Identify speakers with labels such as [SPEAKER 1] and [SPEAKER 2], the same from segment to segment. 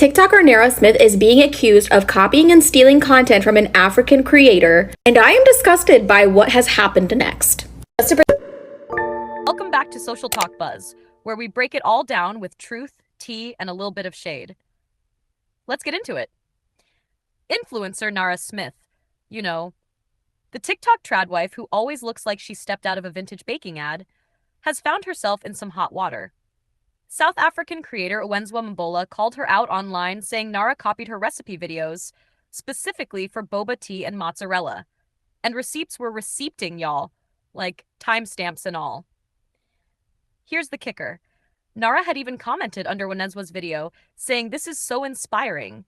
[SPEAKER 1] TikToker Nara Smith is being accused of copying and stealing content from an African creator, and I am disgusted by what has happened next.
[SPEAKER 2] Welcome back to Social Talk Buzz, where we break it all down with truth, tea, and a little bit of shade. Let's get into it. Influencer Nara Smith, you know, the TikTok tradwife who always looks like she stepped out of a vintage baking ad, has found herself in some hot water. South African creator Onezwa Mbola called her out online, saying Nara copied her recipe videos, specifically for boba tea and mozzarella. And receipts were receipting, y'all, like timestamps and all. Here's the kicker. Nara had even commented under Onezwa's video, saying this is so inspiring,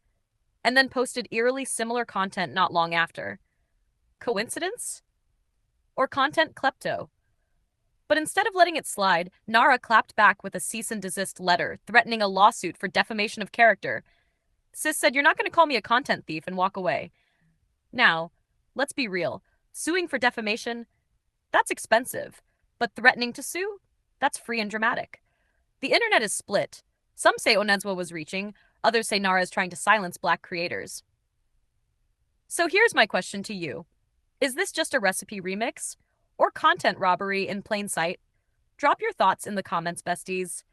[SPEAKER 2] and then posted eerily similar content not long after. Coincidence? Or content klepto? But instead of letting it slide, Nara clapped back with a cease-and-desist letter, threatening a lawsuit for defamation of character. Sis said, "You're not going to call me a content thief," and walk away. Now, let's be real. Suing for defamation? That's expensive. But threatening to sue? That's free and dramatic. The internet is split. Some say Onezwa was reaching, others say Nara is trying to silence Black creators. So here's my question to you. Is this just a recipe remix? Or content robbery in plain sight? Drop your thoughts in the comments, besties.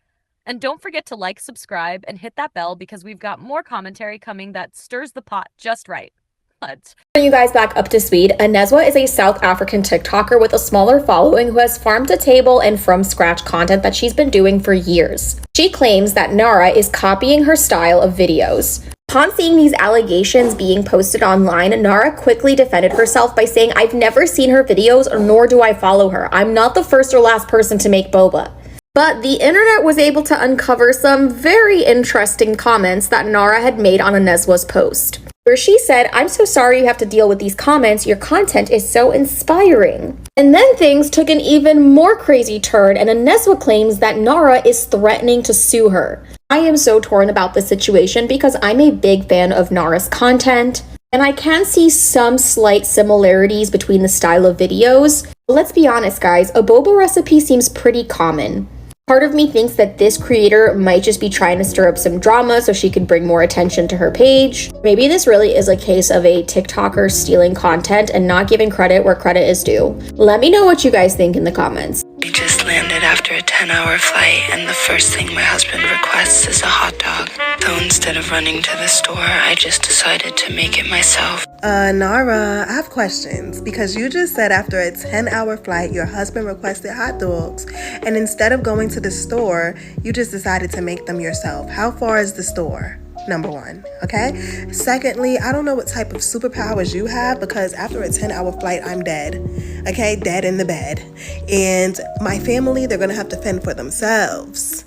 [SPEAKER 2] And don't forget to like, subscribe, and hit that bell because we've got more commentary coming that stirs the pot just right. But
[SPEAKER 1] bring you guys back up to speed. Onezwa is a South African TikToker with a smaller following who has farm to table and from scratch content that she's been doing for years. She claims that Nara is copying her style of videos. Upon seeing these allegations being posted online, Nara quickly defended herself by saying, "I've never seen her videos, nor do I follow her. I'm not the first or last person to make boba." But the internet was able to uncover some very interesting comments that Nara had made on Onezwa's post, where she said, "I'm so sorry you have to deal with these comments. Your content is so inspiring." And then things took an even more crazy turn, and Onezwa claims that Nara is threatening to sue her. I am so torn about this situation because I'm a big fan of Nara's content, and I can see some slight similarities between the style of videos. But let's be honest, guys, a boba recipe seems pretty common. Part of me thinks that this creator might just be trying to stir up some drama so she could bring more attention to her page. Maybe this really is a case of a TikToker stealing content and not giving credit where credit is due. Let me know what you guys think in the comments.
[SPEAKER 3] We just landed after a 10-hour flight, and the first thing my husband requests is a hot dog. So instead of running to the store, I just decided to make it myself.
[SPEAKER 4] Nara, I have questions, because you just said after a 10-hour flight, your husband requested hot dogs, and instead of going to the store, you just decided to make them yourself. How far is the store? Number one, okay? Secondly, I don't know what type of superpowers you have, because after a 10-hour flight, I'm dead, okay? Dead in the bed. And my family, they're gonna have to fend for themselves.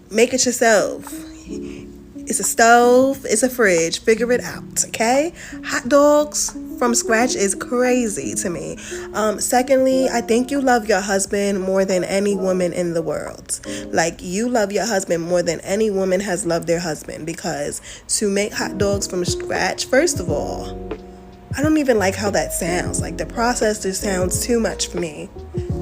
[SPEAKER 4] Make it yourself. It's a stove, it's a fridge, figure it out, okay? Hot dogs from scratch is crazy to me. Secondly, I think you love your husband more than any woman in the world. Like, you love your husband more than any woman has loved their husband, because to make hot dogs from scratch, first of all, I don't even like how that sounds. Like, the process just sounds too much for me.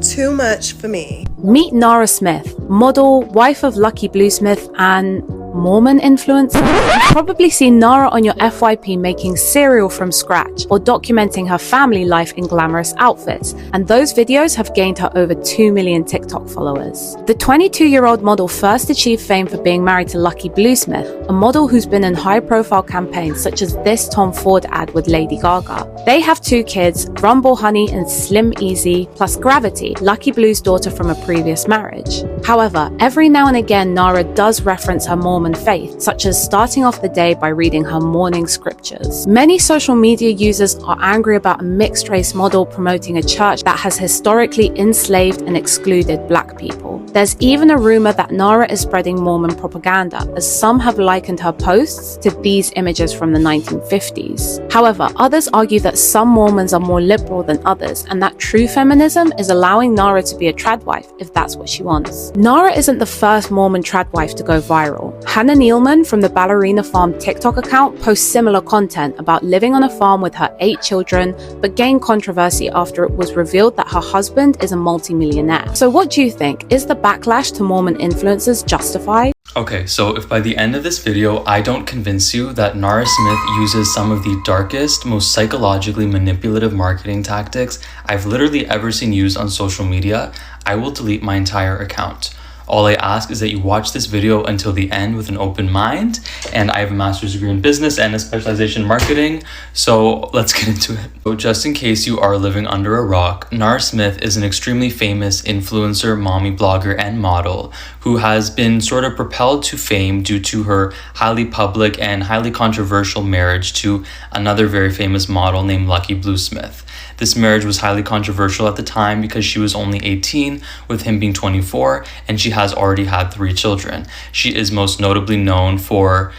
[SPEAKER 4] Too much for me.
[SPEAKER 5] Meet Nara Smith, model, wife of Lucky Blue Smith, and Mormon influencer. You've probably seen Nara on your FYP making cereal from scratch or documenting her family life in glamorous outfits, and those videos have gained her over 2 million TikTok followers. The 22-year-old model first achieved fame for being married to Lucky Blue Smith, a model who's been in high-profile campaigns such as this Tom Ford ad with Lady Gaga. They have 2 kids, Rumble Honey and Slim Easy, plus Gravity, Lucky Blue's daughter from a previous marriage. However, every now and again Nara does reference her Mormon faith, such as starting off the day by reading her morning scriptures. Many social media users are angry about a mixed-race model promoting a church that has historically enslaved and excluded Black people. There's even a rumor that Nara is spreading Mormon propaganda, as some have likened her posts to these images from the 1950s. However, others argue that some Mormons are more liberal than others, and that true feminism is allowing Nara to be a tradwife if that's what she wants. Nara isn't the first Mormon tradwife to go viral. Hannah Nealman from the Ballerina Farm TikTok account posts similar content about living on a farm with her 8 children, but gained controversy after it was revealed that her husband is a multi-millionaire. So what do you think? Is the backlash to Mormon influencers justified?
[SPEAKER 6] Okay, so if by the end of this video I don't convince you that Nara Smith uses some of the darkest, most psychologically manipulative marketing tactics I've literally ever seen used on social media, I will delete my entire account. All I ask is that you watch this video until the end with an open mind, and I have a master's degree in business and a specialization in marketing, so let's get into it. So just in case you are living under a rock, Nara Smith is an extremely famous influencer, mommy blogger, and model who has been sort of propelled to fame due to her highly public and highly controversial marriage to another very famous model named Lucky Blue Smith. This marriage was highly controversial at the time because she was only 18, with him being 24, and she has already had 3 children. She is most notably known for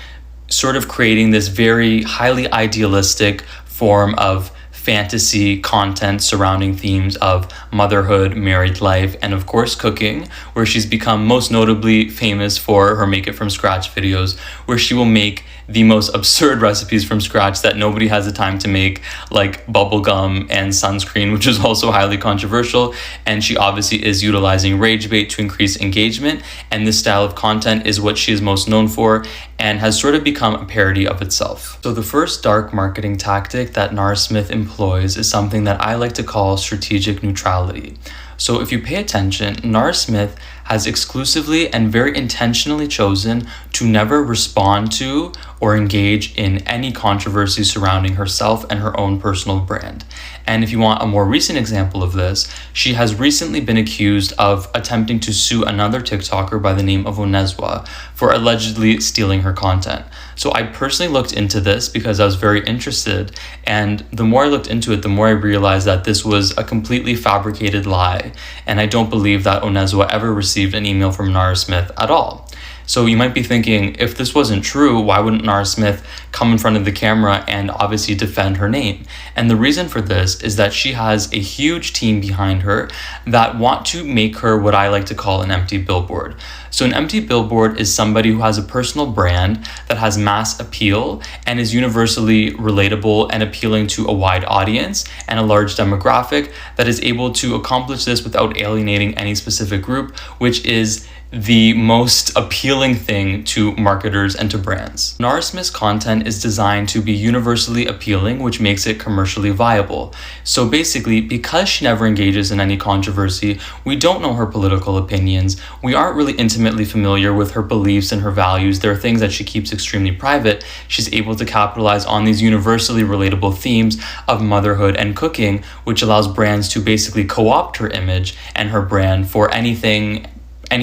[SPEAKER 6] sort of creating this very highly idealistic form of fantasy content surrounding themes of motherhood, married life, and of course cooking, where she's become most notably famous for her make it from scratch videos, where she will make the most absurd recipes from scratch that nobody has the time to make, like bubblegum and sunscreen, which is also highly controversial. And she obviously is utilizing rage bait to increase engagement, and this style of content is what she is most known for and has sort of become a parody of itself. So the first dark marketing tactic that Nara Smith employs is something that I like to call strategic neutrality. So if you pay attention, Nara Smith has exclusively and very intentionally chosen to never respond to or engage in any controversy surrounding herself and her own personal brand. And if you want a more recent example of this, she has recently been accused of attempting to sue another TikToker by the name of Onezwa for allegedly stealing her content. So I personally looked into this because I was very interested, and the more I looked into it, the more I realized that this was a completely fabricated lie, and I don't believe that Onezwa ever received an email from Nara Smith at all. So you might be thinking, if this wasn't true, why wouldn't Nara Smith come in front of the camera and obviously defend her name? And the reason for this is that she has a huge team behind her that want to make her what I like to call an empty billboard. So an empty billboard is somebody who has a personal brand that has mass appeal and is universally relatable and appealing to a wide audience and a large demographic that is able to accomplish this without alienating any specific group, which is the most appealing thing to marketers and to brands. Nara Smith's content is designed to be universally appealing, which makes it commercially viable. So basically, because she never engages in any controversy, we don't know her political opinions, we aren't really intimately familiar with her beliefs and her values, there are things that she keeps extremely private, she's able to capitalize on these universally relatable themes of motherhood and cooking, which allows brands to basically co-opt her image and her brand for any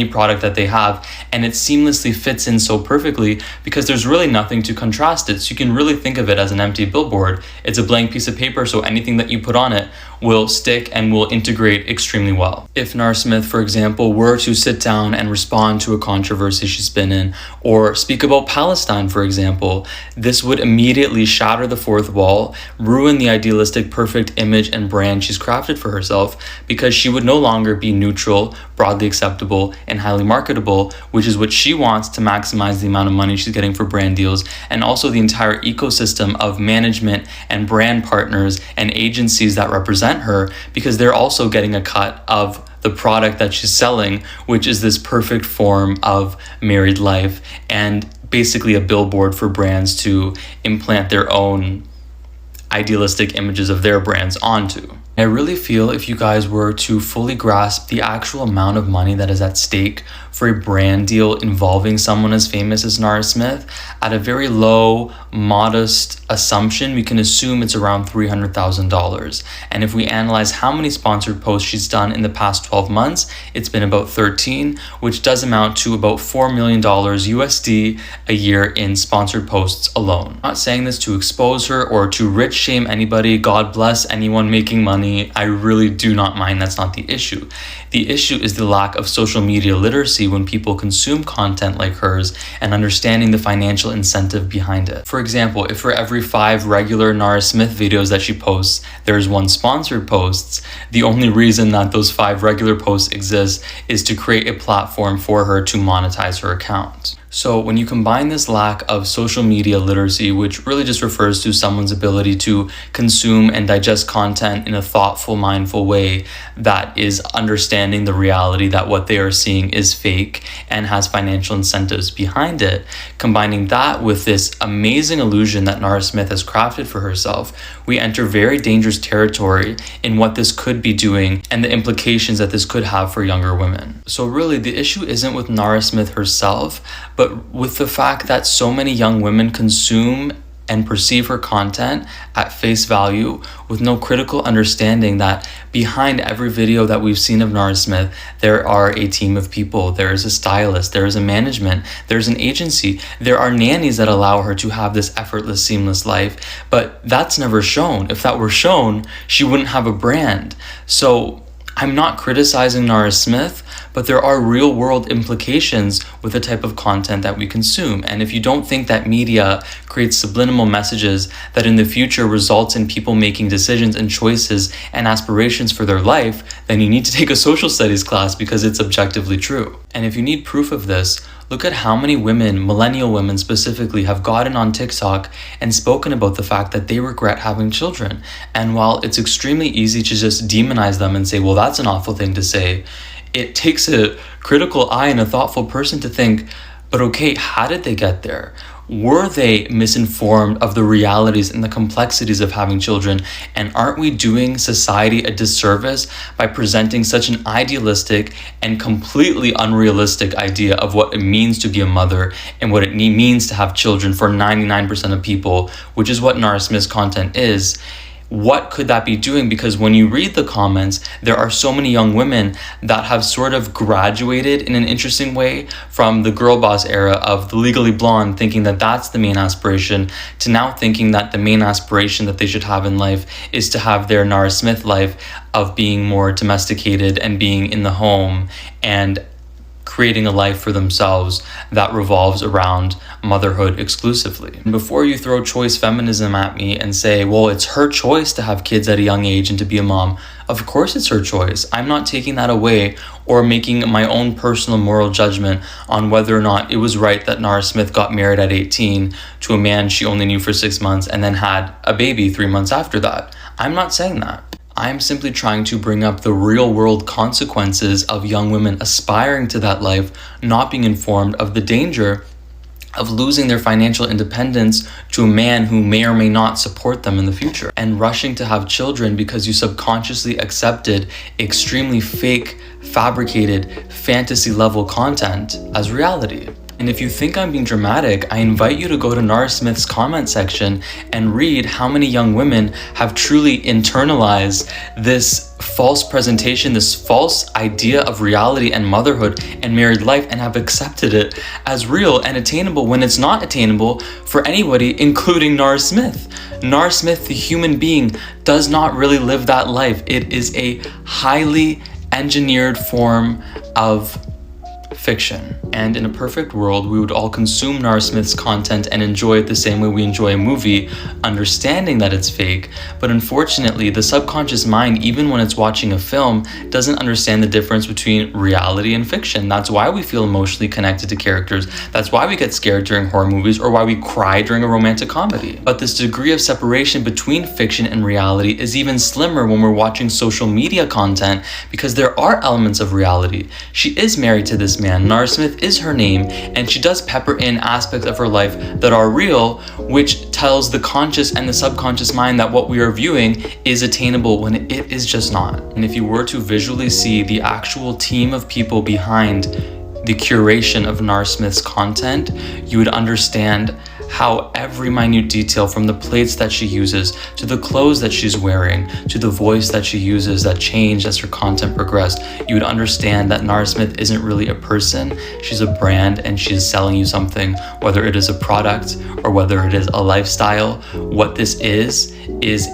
[SPEAKER 6] product that they have, and it seamlessly fits in so perfectly because there's really nothing to contrast it. So you can really think of it as an empty billboard. It's a blank piece of paper, so anything that you put on it will stick and will integrate extremely well. If Nara Smith, for example, were to sit down and respond to a controversy she's been in, or speak about Palestine, for example, this would immediately shatter the fourth wall, ruin the idealistic perfect image and brand she's crafted for herself, because she would no longer be neutral, broadly acceptable, and highly marketable, which is what she wants to maximize the amount of money she's getting for brand deals, and also the entire ecosystem of management and brand partners and agencies that represent her, because they're also getting a cut of the product that she's selling, which is this perfect form of married life and basically a billboard for brands to implant their own idealistic images of their brands onto. I really feel if you guys were to fully grasp the actual amount of money that is at stake for a brand deal involving someone as famous as Nara Smith, at a very low, modest assumption, we can assume it's around $300,000. And if we analyze how many sponsored posts she's done in the past 12 months, it's been about 13, which does amount to about $4 million USD a year in sponsored posts alone. I'm not saying this to expose her or to rich shame anybody. God bless anyone making money. I really do not mind. That's not the issue. The issue is the lack of social media literacy when people consume content like hers and understanding the financial incentive behind it. For example, if for every 5 regular Nara Smith videos that she posts, there's 1 sponsored posts, the only reason that those 5 regular posts exist is to create a platform for her to monetize her account. So when you combine this lack of social media literacy, which really just refers to someone's ability to consume and digest content in a thoughtful, mindful way that is understanding the reality that what they are seeing is fake and has financial incentives behind it, combining that with this amazing illusion that Nara Smith has crafted for herself, we enter very dangerous territory in what this could be doing and the implications that this could have for younger women. So really, the issue isn't with Nara Smith herself, but with the fact that so many young women consume and perceive her content at face value with no critical understanding that behind every video that we've seen of Nara Smith, there are a team of people. There is a stylist, there is a management, there's an agency, there are nannies that allow her to have this effortless, seamless life, but that's never shown. If that were shown, she wouldn't have a brand. So I'm not criticizing Nara Smith, but there are real world implications with the type of content that we consume. And if you don't think that media creates subliminal messages that in the future results in people making decisions and choices and aspirations for their life, then you need to take a social studies class because it's objectively true. And if you need proof of this, look at how many women, millennial women specifically, have gotten on TikTok and spoken about the fact that they regret having children. And while it's extremely easy to just demonize them and say, well, that's an awful thing to say, it takes a critical eye and a thoughtful person to think, but okay, how did they get there? Were they misinformed of the realities and the complexities of having children? And aren't we doing society a disservice by presenting such an idealistic and completely unrealistic idea of what it means to be a mother and what it means to have children for 99% of people, which is what Nara Smith's content is? What could that be doing? Because when you read the comments, there are so many young women that have sort of graduated in an interesting way from the girl boss era of the Legally Blonde, thinking that that's the main aspiration, to now thinking that the main aspiration that they should have in life is to have their Nara Smith life of being more domesticated and being in the home and creating a life for themselves that revolves around motherhood exclusively. And before you throw choice feminism at me and say, well, it's her choice to have kids at a young age and to be a mom, of course it's her choice. I'm not taking that away or making my own personal moral judgment on whether or not it was right that Nara Smith got married at 18 to a man she only knew for 6 months and then had a baby 3 months after that. I'm not saying that. I'm simply trying to bring up the real world consequences of young women aspiring to that life, not being informed of the danger of losing their financial independence to a man who may or may not support them in the future, and rushing to have children because you subconsciously accepted extremely fake, fabricated, fantasy level content as reality. And if you think I'm being dramatic, I invite you to go to Nara Smith's comment section and read how many young women have truly internalized this false presentation, this false idea of reality and motherhood and married life, and have accepted it as real and attainable when it's not attainable for anybody, including Nara Smith. Nara Smith, the human being, does not really live that life. It is a highly engineered form of fiction. And in a perfect world, we would all consume Nara Smith's content and enjoy it the same way we enjoy a movie, understanding that it's fake. But unfortunately, the subconscious mind, even when it's watching a film, doesn't understand the difference between reality and fiction. That's why we feel emotionally connected to characters. That's why we get scared during horror movies, or why we cry during a romantic comedy. But this degree of separation between fiction and reality is even slimmer when we're watching social media content, because there are elements of reality. She is married to this man. Nara Smith is her name, and she does pepper in aspects of her life that are real, which tells the conscious and the subconscious mind that what we are viewing is attainable when it is just not. And if you were to visually see the actual team of people behind the curation of Nara Smith's content, you would understand how every minute detail, from the plates that she uses, to the clothes that she's wearing, to the voice that she uses that changed as her content progressed, you would understand that Nara Smith isn't really a person. She's a brand, and she's selling you something, whether it is a product or whether it is a lifestyle. What this is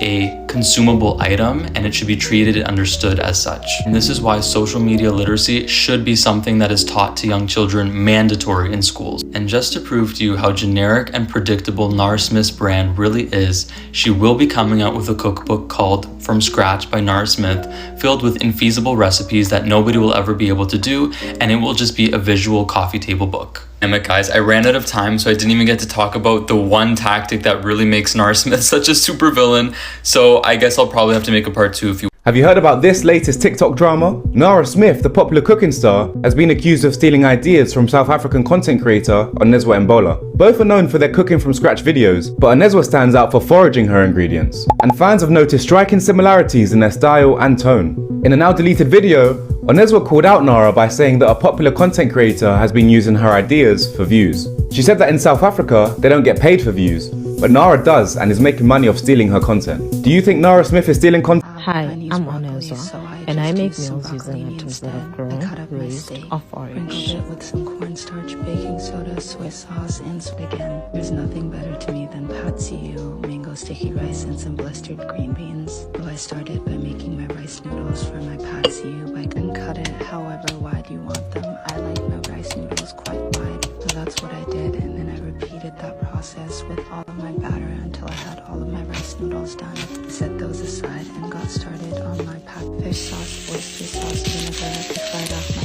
[SPEAKER 6] a consumable item, and it should be treated and understood as such. And this is why social media literacy should be something that is taught to young children, mandatory in schools. And just to prove to you how generic and predictable Nara Smith's brand really is, she will be coming out with a cookbook called From Scratch by Nara Smith, filled with infeasible recipes that nobody will ever be able to do, and it will just be a visual coffee table book. Damn it, guys, I ran out of time, so I didn't even get to talk about the one tactic that really makes Nara Smith such a supervillain. So I guess I'll probably have to make a part 2 if you.
[SPEAKER 7] Have you heard about this latest TikTok drama? Nara Smith, the popular cooking star, has been accused of stealing ideas from South African content creator Onezwa Mbola. Both are known for their cooking from scratch videos, but Onezwa stands out for foraging her ingredients. And fans have noticed striking similarities in their style and tone. In a now deleted video, Onezwa called out Nara by saying that a popular content creator has been using her ideas for views. She said that in South Africa, they don't get paid for views, but Nara does and is making money off stealing her content. Do you think Nara Smith is stealing content?
[SPEAKER 8] Hi, I'm Onezwa, and I make meals using items that I've grown, raised, or foraged.
[SPEAKER 3] With some cornstarch, baking soda, soy sauce, and again. There's nothing better to me than pad see ew, mango sticky rice, and some blistered green beans. So I started by making my rice noodles for my pad see ew. I can cut it however wide you want them. I like my rice noodles quite wide, so that's what I did, and then I repeated that process with all of my batter until I had all of my rice noodles done. Set those aside and got started on my packed fish sauce, oyster sauce, vinegar. I fried off my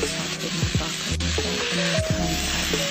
[SPEAKER 3] sauteed my broccoli with it, and it was time to add my